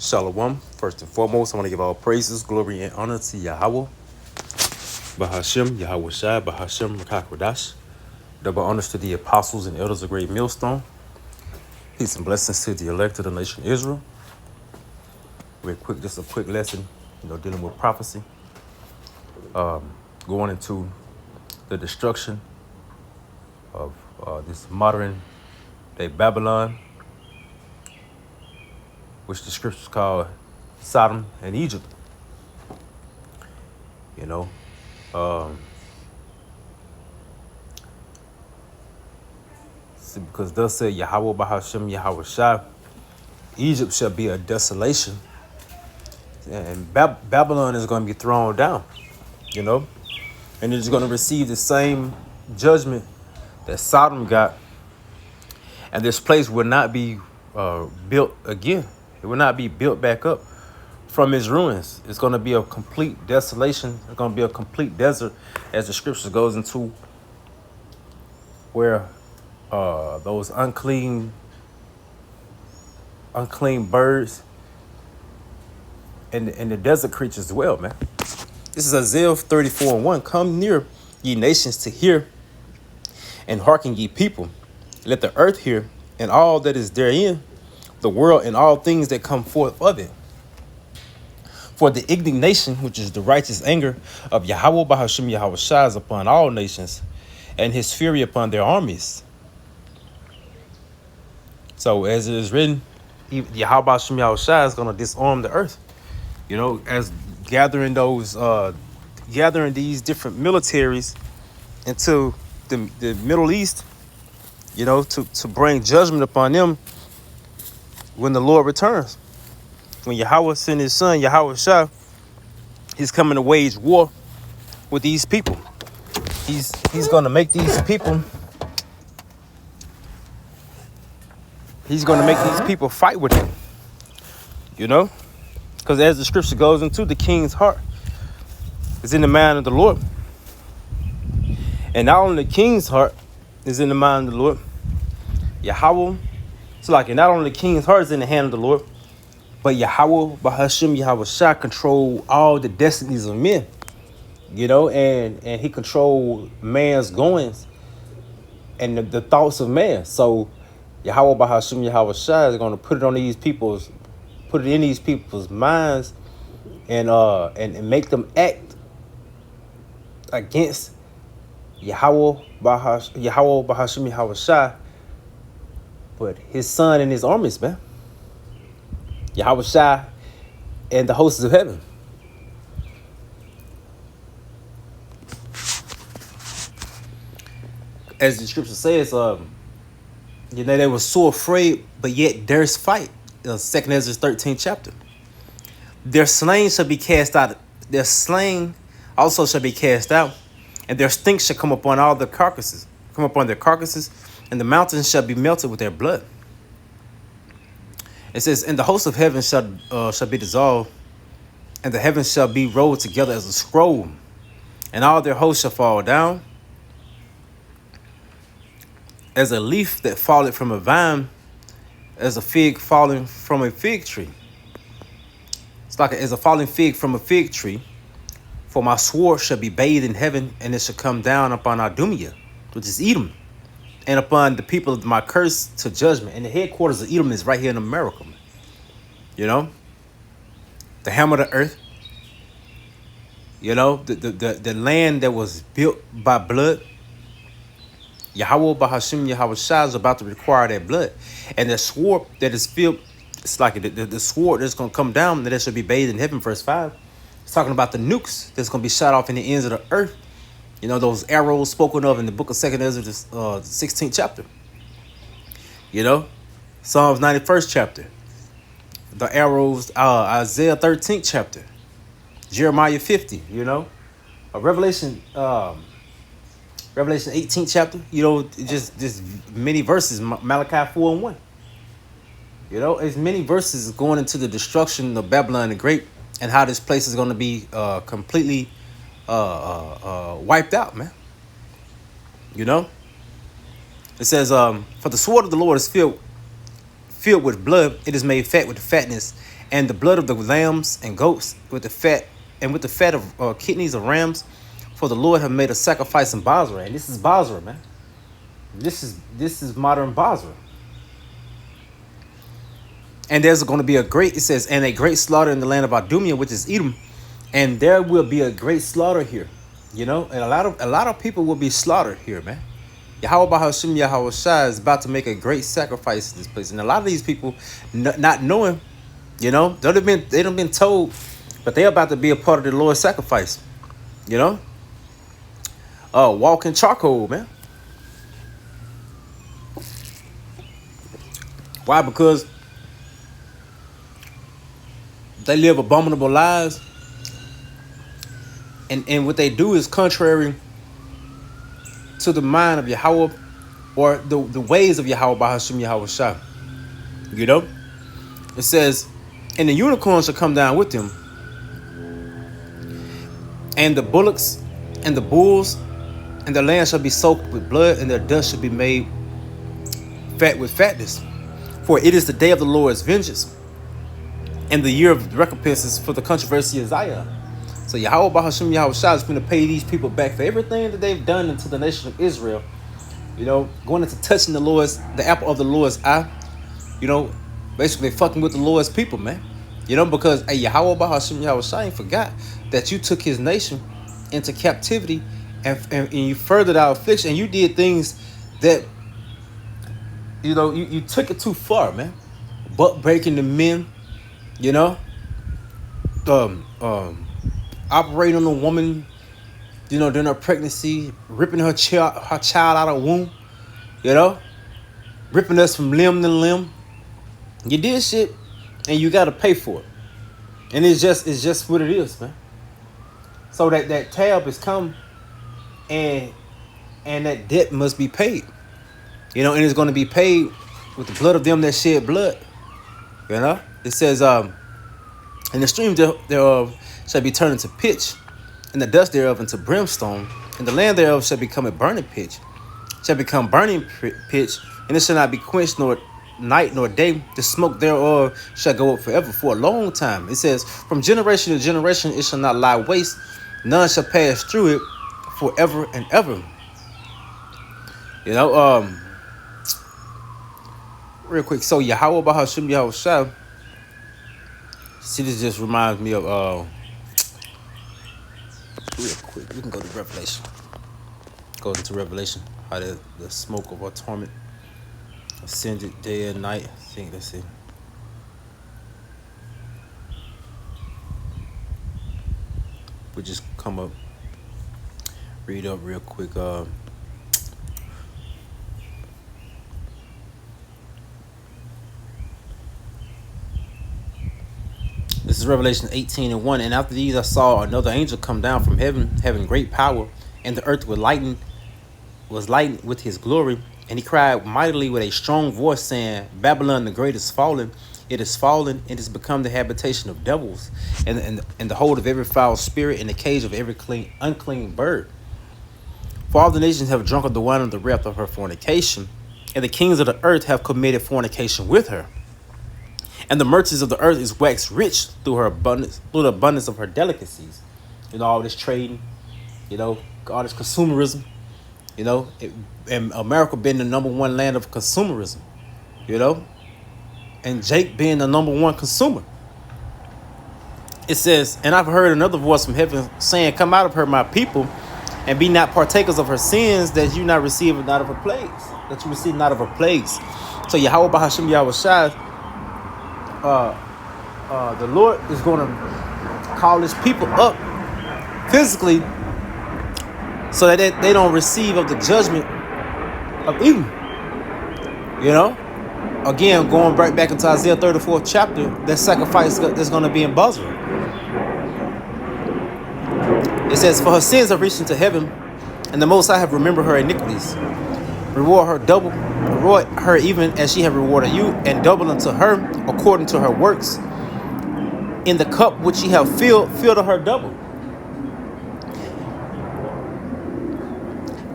Shalom. First and foremost, I want to give all praises, glory, and honor to Yahweh, Bahashem, Yahweh Shai, Bahashem, Rakakwadash. Double honors to the apostles and elders of Great Millstone. Peace and blessings to the elect of the nation Israel. Just a quick lesson, dealing with prophecy. Going into the destruction of this modern day Babylon, which the scriptures call Sodom and Egypt. Because thus said Yahweh Bahashem Yahweh Shai, Egypt shall be a desolation, and Babylon is going to be thrown down, and it's going to receive the same judgment that Sodom got, and this place will not be built again. It will not be built back up from its ruins. It's going to be a complete desolation. It's going to be a complete desert, as the scripture goes into, where those unclean birds and the desert creatures dwell, man. This is Isaiah 34:1. Come near, ye nations, to hear, and hearken, ye people. Let the earth hear, and all that is therein, the world and all things that come forth of it. For the indignation, which is the righteous anger of Yahweh Bahashem Yahweh Shai, is upon all nations, and his fury upon their armies. So as it is written, Yahweh Bahashem Yahweh Shai is going to disarm the earth. As gathering these different militaries into the Middle East, to bring judgment upon them when the Lord returns. When Yahweh sent his son, Yahweh Shai, he's coming to wage war with these people. He's going to make these people, fight with him, because as the scripture goes into, the king's heart is in the mind of the Lord. And not only the king's heart is in the mind of the Lord, Yahweh, not only the king's heart is in the hand of the Lord, but Yahweh Bahashem Yahweh Shai control all the destinies of men, and he control man's goings and the thoughts of man. So Yahweh Bahashem Yahweh Shai is going to put it in these people's minds and make them act against Yahweh Bahashem Yahweh Shai, but his son and his armies, man. Yahweh Shai and the hosts of heaven. As the scripture says, they were so afraid, but yet durst fight. 2 Ezra 13th chapter. Their slain shall be cast out. Their slain also shall be cast out, and their stink shall come upon all their carcasses. And the mountains shall be melted with their blood. It says, and the host of heaven shall be dissolved, and the heavens shall be rolled together as a scroll, and all their hosts shall fall down, as a leaf that falleth from a vine, as a fig falling from a fig tree. It's like as a falling fig from a fig tree. For my sword shall be bathed in heaven, and it shall come down upon Adumia, which is Edom, and upon the people of my curse to judgment. And the headquarters of Edom is right here in America. The hammer of the earth. The land that was built by blood. Yahweh Bahashem Yahweh Shai is about to require that blood. And the sword that is filled, it's like the sword that's going to come down, that shall be bathed in heaven, verse 5. It's talking about the nukes that's going to be shot off in the ends of the earth. Those arrows spoken of in the book of 2 Ezra, 16th chapter. Psalms 91st chapter. The arrows, Isaiah 13th chapter. Jeremiah 50, Revelation 18th chapter, just many verses, Malachi 4:1. It's many verses going into the destruction of Babylon the Great and how this place is going to be completely wiped out, man. It says, for the sword of the Lord is filled with blood, it is made fat with the fatness, and the blood of the lambs and goats with the fat, and with the fat of kidneys of rams. For the Lord have made a sacrifice in Basra, and this is Basra, man. This is modern Basra. And there's going to be a great, it says, and a great slaughter in the land of Idumea, which is Edom, and there will be a great slaughter here, you know, and a lot of people will be slaughtered here, man. Yahweh Bahashim Yahweh Shai is about to make a great sacrifice in this place, and a lot of these people not knowing, you know, they done been told, but they're about to be a part of the Lord's sacrifice, you know. Walking charcoal, man. Why? Because they live abominable lives, and what they do is contrary to the mind of Yahweh, or the ways of Yahweh Bahashim Yahweh Shai. You know? It says, and the unicorn shall come down with them, and the bullocks and the bulls, and the land shall be soaked with blood, and their dust shall be made fat with fatness. For it is the day of the Lord's vengeance, and the year of recompenses for the controversy of Zion. So Yahweh Bahashim Yahweh Shai is going to pay these people back for everything that they've done into the nation of Israel. You know, going into touching the apple of the Lord's eye. You know, basically fucking with the Lord's people, man. You know, because Yahweh Bahashim Yahweh Shai ain't forgot that you took his nation into captivity, and you furthered our affliction, and you did things that, you know, you took it too far, man. Butt breaking the men, you know, operating on a woman, you know, during her pregnancy, ripping her child out of womb, you know, ripping us from limb to limb. You did shit, and you got to pay for it, and it's just what it is, man. So that tab has come, and that debt must be paid, you know, and it's going to be paid with the blood of them that shed blood, you know. It says, and the stream thereof shall be turned into pitch, and the dust thereof into brimstone, and the land thereof shall become a burning pitch, and it shall not be quenched nor night nor day. The smoke thereof shall go up forever, for a long time. It says, from generation to generation it shall not lie waste, none shall pass through it forever and ever. You know, real quick. So Yahweh Bahashim Yahweh Shai. See, this just reminds me of real quick. We can go to Revelation. Go into Revelation. How the smoke of our torment ascended day and night. I think that's it. We just come up, read up real quick. This is Revelation 18:1. And after these I saw another angel come down from heaven, having great power, and the earth was lightened with his glory. And he cried mightily with a strong voice, saying, Babylon the great is fallen. It is fallen, it has become the habitation of devils, and the hold of every foul spirit, and the cage of every unclean bird. For all the nations have drunk of the wine of the wrath of her fornication, and the kings of the earth have committed fornication with her. And the merchants of the earth is waxed rich through the abundance of her delicacies. You know, all this trading, you know, all this consumerism, you know, and America being the #1 land of consumerism, you know, and Jake being the #1 consumer. It says, and I've heard another voice from heaven saying, come out of her, my people, and be not partakers of her sins, that you not receive not of her plagues, that you receive not of her plagues. So Yahweh Bahashim Yahweh Shai, the Lord is going to call his people up physically, so that they don't receive of the judgment of Edom. You know, again, going right back into Isaiah 34th chapter, that sacrifice that's going to be in Basra. It says, for her sins have reached into heaven, and the Most High have remembered her iniquities. Reward her double, reward her even as she have rewarded you, and double unto her according to her works. In the cup which ye have filled to her double.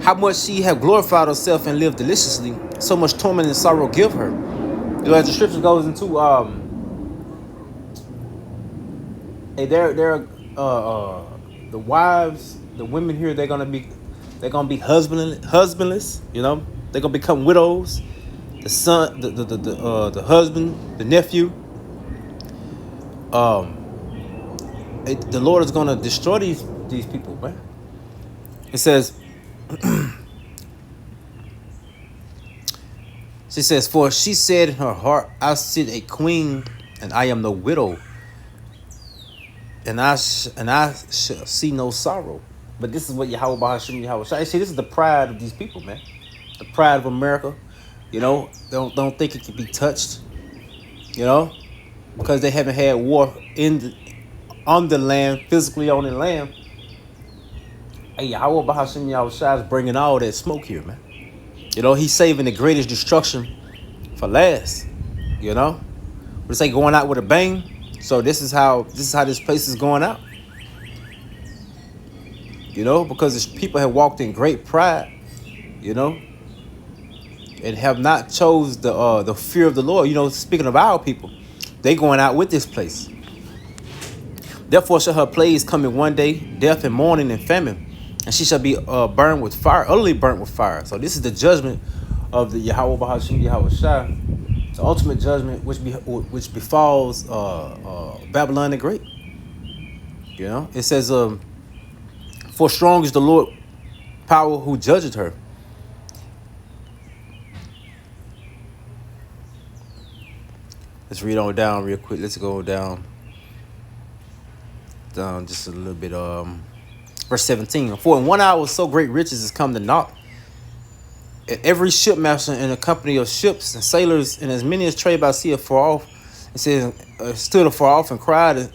How much she have glorified herself and lived deliciously, so much torment and sorrow give her. as the scripture goes into hey, they're the wives, the women here, they're gonna be husbandless. You know, they're gonna become widows. The son, the husband, the nephew. The Lord is gonna destroy these people, man. It says, she says, for she said in her heart, I sit a queen, and I am no widow, and I shall see no sorrow. But this is what Yahweh Bahashim Yahweh Shai. See, this is the pride of these people, man. The pride of America. You know, don't think it can be touched. You know, because they haven't had war on the land, physically on the land. Hey, Yahweh Bahashim Yahweh Shai is bringing all that smoke here, man. You know, he's saving the greatest destruction for last. You know, we say going out with a bang. So this is how this place is going out. You know, because people have walked in great pride. You know, and have not chose the fear of the Lord. You know, speaking of our people, they going out with this place. Therefore shall her plagues come in one day, death and mourning and famine, and she shall be burned with fire, utterly burnt with fire. So this is the judgment of the Yahweh Bahashim Yahweh Shai, the ultimate judgment which befalls Babylon the Great. You know, it says, for strong is the Lord power who judged her. Let's read on down real quick. Let's go down just a little bit. Verse 17. For in 1 hour so great riches is come to naught. And every shipmaster in a company of ships and sailors and as many as trade by sea afar off, it says, stood afar off and cried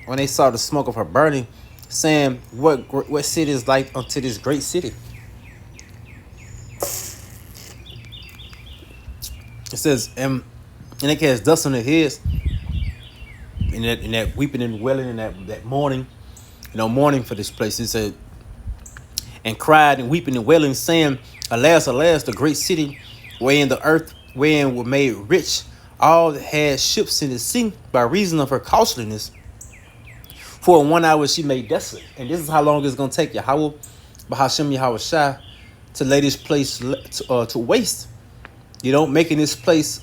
when they saw the smoke of her burning, saying, what city is like unto this great city? It says, and they cast dust on their heads, in that weeping and wailing, and that mourning, you know, mourning for this place. It said, and cried and weeping and wailing, saying, alas, alas, the great city, wherein the earth, wherein were made rich, all that had ships in the sea, by reason of her costliness. For in 1 hour she made desolate. And this is how long it's going to take Yahweh Bahashim Yahweh Shai to lay this place to waste. You know, making this place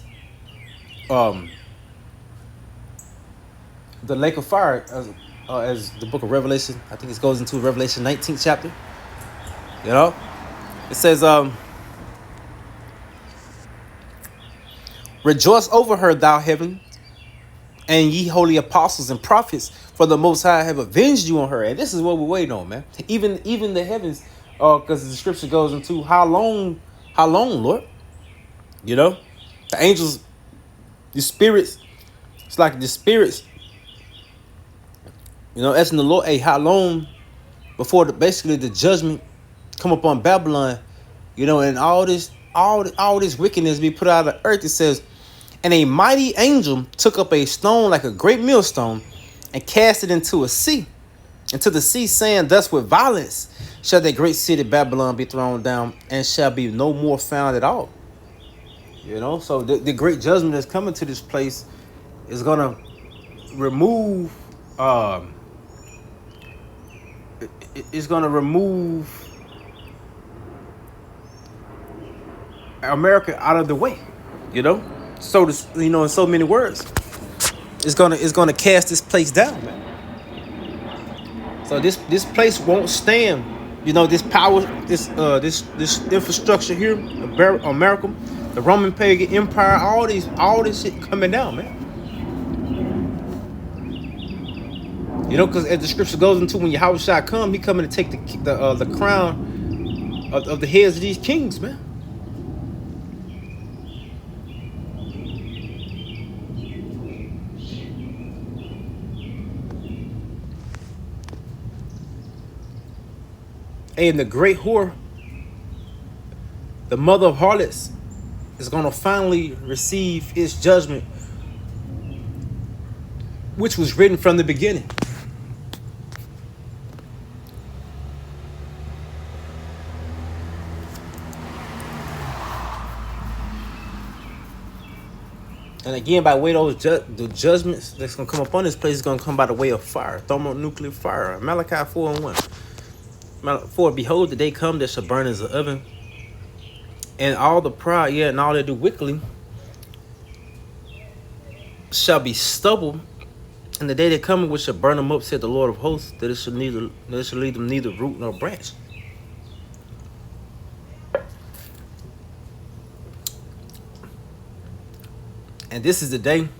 the lake of fire, as the book of Revelation, I think it goes into Revelation 19th chapter. You know, it says, rejoice over her, thou heaven, and ye holy apostles and prophets, for the Most High have avenged you on her. And this is what we're waiting on, man. Even the heavens, because the scripture goes into how long, Lord? You know, the angels, the spirits, it's like the spirits, you know, asking the Lord, hey, how long before basically the judgment come upon Babylon, you know, and all this wickedness be put out of the earth. It says, and a mighty angel took up a stone like a great millstone and cast it into the sea, saying, thus with violence shall that great city Babylon be thrown down, and shall be no more found at all. You know, so the great judgment that's coming to this place is gonna remove it's gonna remove America out of the way, you know. So you know, in so many words, it's gonna cast this place down, man. So this place won't stand. You know, this power, this infrastructure here, America, the Roman pagan empire, all this shit coming down, man. You know, because as the scripture goes into, when Yahweh Shai come, he coming to take the crown of the heads of these kings, man. And the great whore, the mother of harlots, is going to finally receive its judgment, which was written from the beginning. And again, by the way, the judgments that's gonna come upon this place is gonna come by the way of fire, thermonuclear fire. Malachi 4:1. 4, behold, the day come that shall burn as an oven, and all the pride, and all that do wickedly shall be stubble. And the day that cometh which shall burn them up, said the Lord of hosts, that it shall leave them neither root nor branch. And this is the day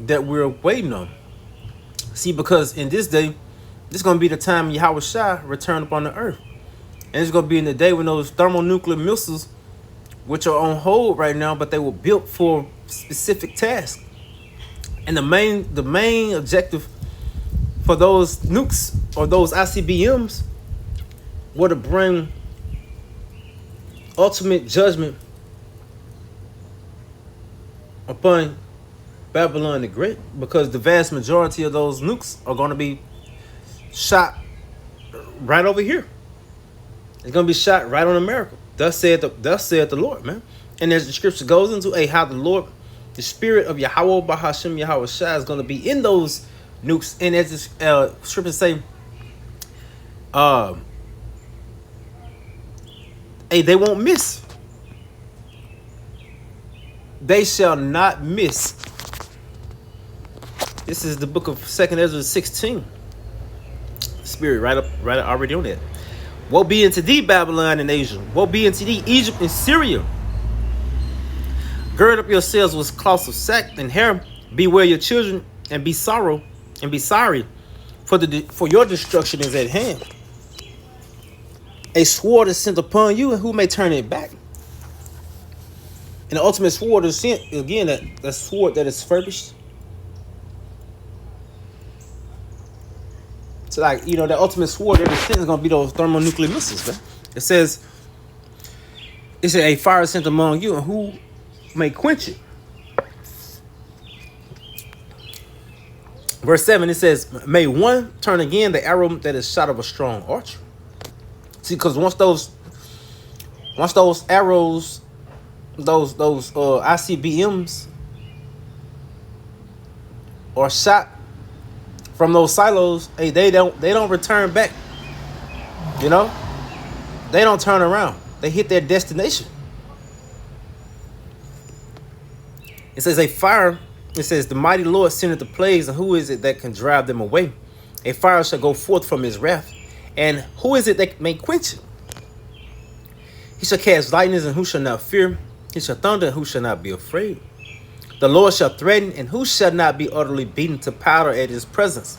that we're waiting on. See, because in this day, this is going to be the time Yahweh Shai return upon the earth. And it's going to be in the day when those thermonuclear missiles, which are on hold right now, but they were built for specific tasks. And the main objective for those nukes or those ICBMs were to bring ultimate judgment upon Babylon the Great, because the vast majority of those nukes are going to be shot right over here. It's going to be shot right on America. Thus said the Lord, man. And as the scripture goes into how the Lord, the spirit of Yahweh Bahashim Yahweh Shai is going to be in those nukes. And as the scriptures say, they won't miss. They shall not miss. This is the book of 2nd Ezra 16. Spirit right already on that. Woe be unto thee, Babylon and Asia. Woe be unto thee, Egypt and Syria. Gird up yourselves with cloths of sack and hair. Beware your children and be sorry, for your destruction is at hand. A sword is sent upon you, and who may turn it back? And the ultimate sword is sent again. That sword that is furbished. So, like, the ultimate sword that is sent is going to be those thermonuclear missiles, man. It says a fire is sent among you, and who may quench it? Verse 7, it says, may one turn again the arrow that is shot of a strong archer. See, because once those arrows, those ICBMs are shot from those silos, they don't return back. They don't turn around. They hit their destination. It says a fire. It says the mighty Lord sendeth the plagues, and who is it that can drive them away? A fire shall go forth from his wrath, and who is it that may quench it? He shall cast lightnings, and who shall not fear? He shall thunder, and who shall not be afraid? The Lord shall threaten, and who shall not be utterly beaten to powder at his presence?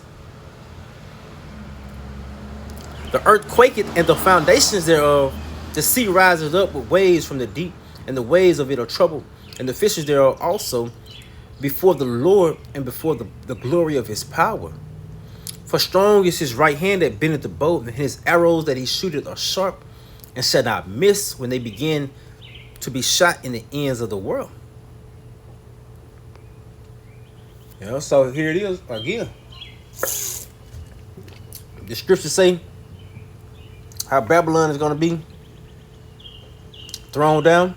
The earth quaketh, and the foundations thereof. The sea rises up with waves from the deep, and the waves of it are troubled, and the fishes thereof also, before the Lord and before the glory of his power. For strong is his right hand that bendeth the bow, and his arrows that he shooteth are sharp, and shall not miss when they begin to be shot in the ends of the world. So here it is again. The scriptures say how Babylon is going to be thrown down,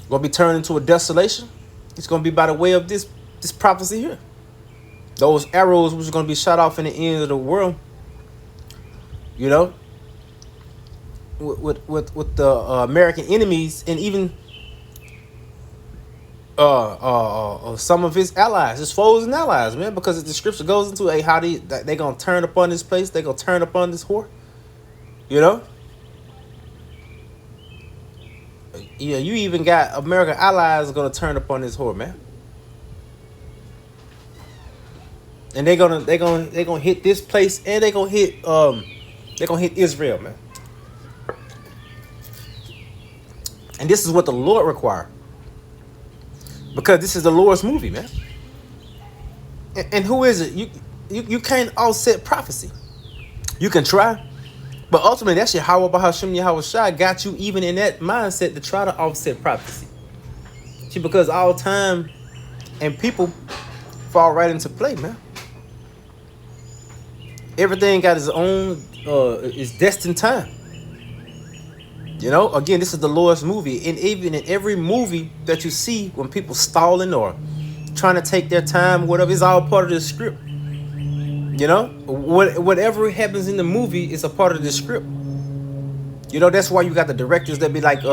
going to be turned into a desolation. It's going to be by the way of this prophecy here. Those arrows which are going to be shot off in the end of the world, with the American enemies, and even some of his allies, his foes and allies, man. Because the scripture goes into how they gonna turn upon this place, they gonna turn upon this whore, Yeah, you even got American allies gonna turn upon this whore, man. And they're gonna hit this place, and they're gonna hit Israel, man. And this is what the Lord required, because this is the Lord's movie, man. And who is it? You can't offset prophecy. You can try, but ultimately that's Yahweh Bahashim Yahweh Shai got you even in that mindset to try to offset prophecy. See, because all time and people fall right into play, man. Everything got its own, its destined time. You know, again, this is the Lord's movie. And even in every movie that you see when people stalling or trying to take their time, whatever, it's all part of the script. You know, whatever happens in the movie is a part of the script. You know, that's why you got the directors that be like,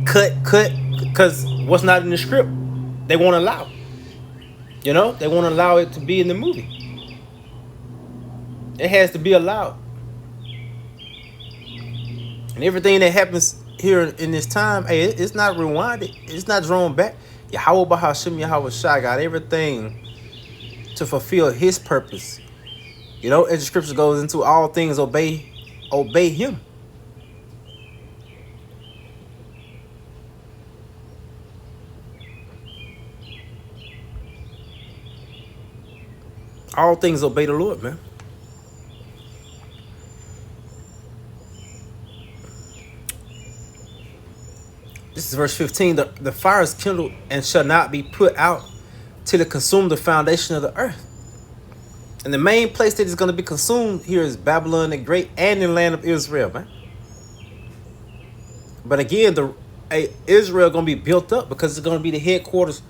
cut, because what's not in the script, they won't allow. You know, they won't allow it to be in the movie. It has to be allowed. And everything that happens here in this time, hey, it's not rewinded. It's not drawn back. Yahweh Bahashim Yahweh Shai got everything to fulfill his purpose. You know, as the scripture goes into, all things obey him. All things obey the Lord, man. This is verse 15. The fire is kindled and shall not be put out till it consume the foundation of the earth. And the main place that is going to be consumed here is Babylon the Great and the land of Israel, man. But again, Israel going to be built up because it's going to be the headquarters.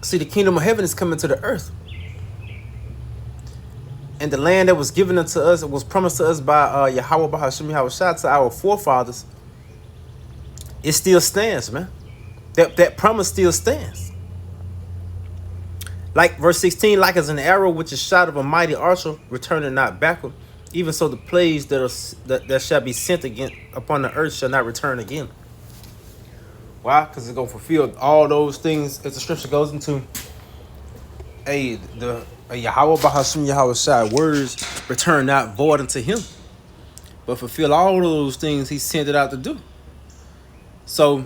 See, the kingdom of heaven is coming to the earth. And the land that was given unto us, it was promised to us by Yahweh Bahashim Yahweh Shai, to our forefathers, it still stands, man. That promise still stands. Like verse 16, like as an arrow which is shot of a mighty archer, returning not backward, even so the plagues that shall be sent again upon the earth shall not return again. Why? Because it's going to fulfill all those things as the scripture goes into. The Yahweh Bahashim Yahweh Shai words return not void unto him, but fulfill all those things he sent it out to do. So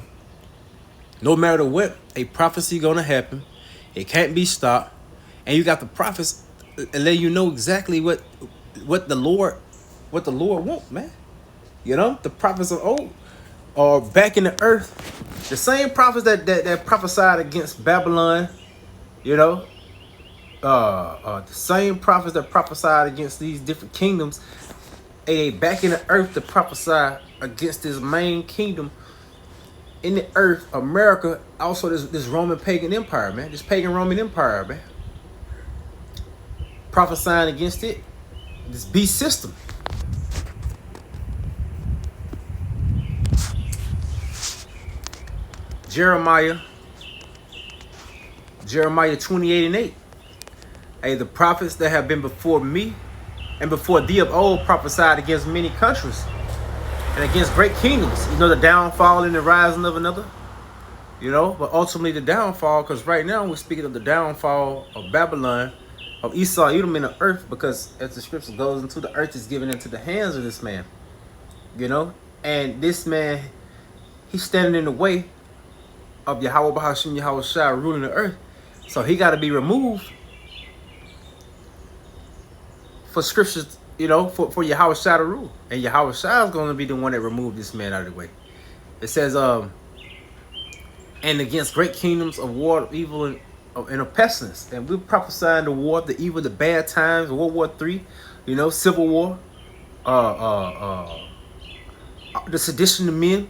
no matter what, a prophecy gonna happen. It can't be stopped. And you got the prophets and let you know exactly what the Lord wants, man. You know, the prophets of old are back in the earth. The same prophets that prophesied against Babylon, you know, the same prophets that prophesied against these different kingdoms, they back in the earth to prophesy against this main kingdom in the earth, America, also this Roman pagan empire, man. This pagan Roman empire, man. Prophesying against it. This beast system. Jeremiah 28:8. Hey, the prophets that have been before me and before thee of old prophesied against many countries and against great kingdoms. You know, the downfall and the rising of another. You know, but ultimately the downfall, because right now we're speaking of the downfall of Babylon, of Esau, Edom in the earth, because as the scripture goes into, the earth is given into the hands of this man. You know, and this man, he's standing in the way of Yahweh Bahashim Yahweh Shai ruling the earth. So he got to be removed for scriptures, you know, for Yahweh Shai to rule. And Yahweh Shai is going to be the one that removed this man out of the way. It says, and against great kingdoms of war, of evil, and of pestilence. And we're prophesying the war, the evil, the bad times, World War III, you know, Civil War, the sedition of men,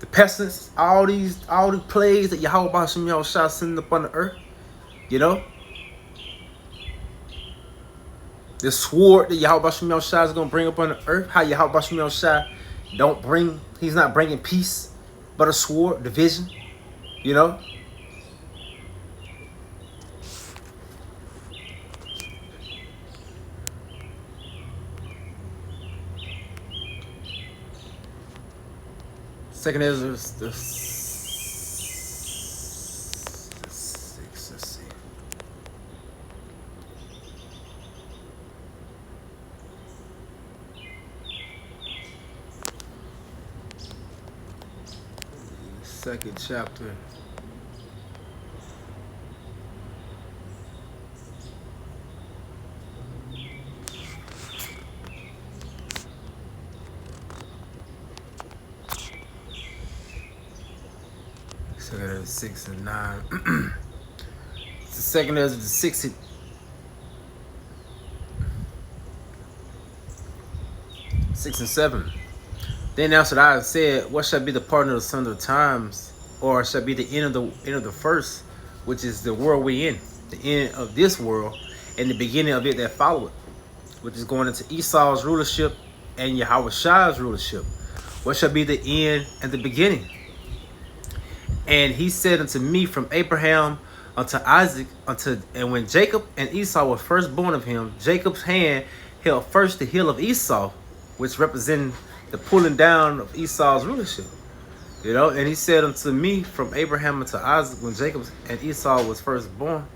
the pestilence, all the plagues that Yahweh Bahashim Yahweh Shai sending upon the earth, you know. The sword that Yahweh Bahashim Yahweh Shai is going to bring upon the earth, how Yahweh Bahashim Yahweh Shai he's not bringing peace, but a sword, division, you know. Second Ezra, the 6, let's see. Second chapter. Second Ezra 6 and 9. It's the second Ezra the 6th 6 and 7. Then answered I and said, what shall be the part of the sons of the times, or shall be the end of the first, which is the world we in, the end of this world, and the beginning of it that followeth, which is going into Esau's rulership and Yahushua rulership. What shall be the end and the beginning? And he said unto me, from Abraham unto Isaac, and when Jacob and Esau were first born of him, Jacob's hand held first the heel of Esau, which represented the pulling down of Esau's rulership. And he said unto me, from Abraham unto Isaac, when Jacob and Esau was first born,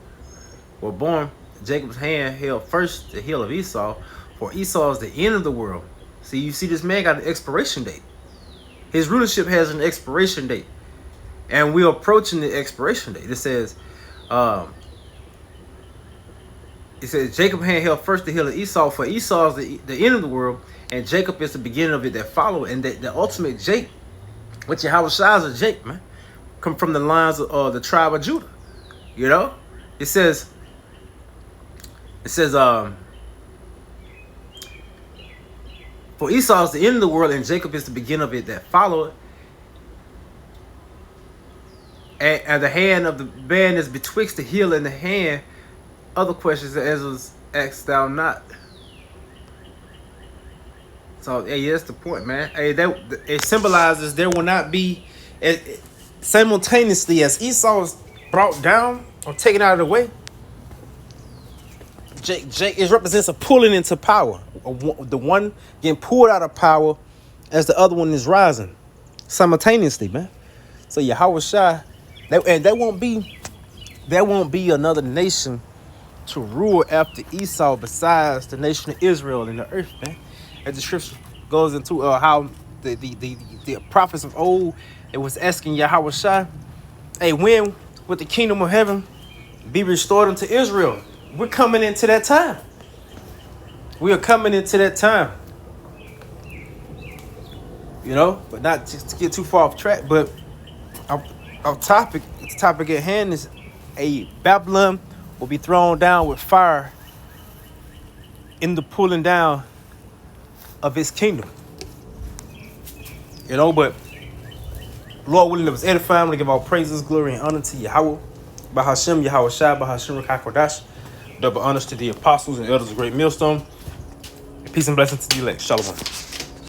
Jacob's hand held first the heel of Esau, for Esau is the end of the world. See, you see, this man got an expiration date. His rulership has an expiration date, and we're approaching the expiration date. It says Jacob hand held first the heel of Esau, for Esau is the end of the world, and Jacob is the beginning of it that follow. And the ultimate Jake, which Yahushua is a Jake, man, come from the lines of the tribe of Judah. It says for Esau is the end of the world, and Jacob is the beginning of it that follow. And the hand of the man is betwixt the heel and the hand. Other questions as was asked thou not. So hey, that's the point, man. Hey, it symbolizes there will not be simultaneously as Esau is brought down or taken out of the way. Jake it represents a pulling into power. The one getting pulled out of power as the other one is rising simultaneously, man. So Yahushua, there won't be another nation to rule after Esau besides the nation of Israel in the earth, man. As the scripture goes into how the prophets of old, it was asking Yahushua, hey, when would the kingdom of heaven be restored unto Israel? We're coming into that time. We are coming into that time. But not just to get too far off track, but our topic, the topic at hand is Babylon will be thrown down with fire in the pulling down of his kingdom. But Lord willing, it was edifying. I'm going to give all praises, glory, and honor to Yahweh, Bahashem, Yahushua, Bahashem, Rukai Kodash. Double honors to the apostles and elders of Great Millstone. Peace and blessings to the elect. Shalom.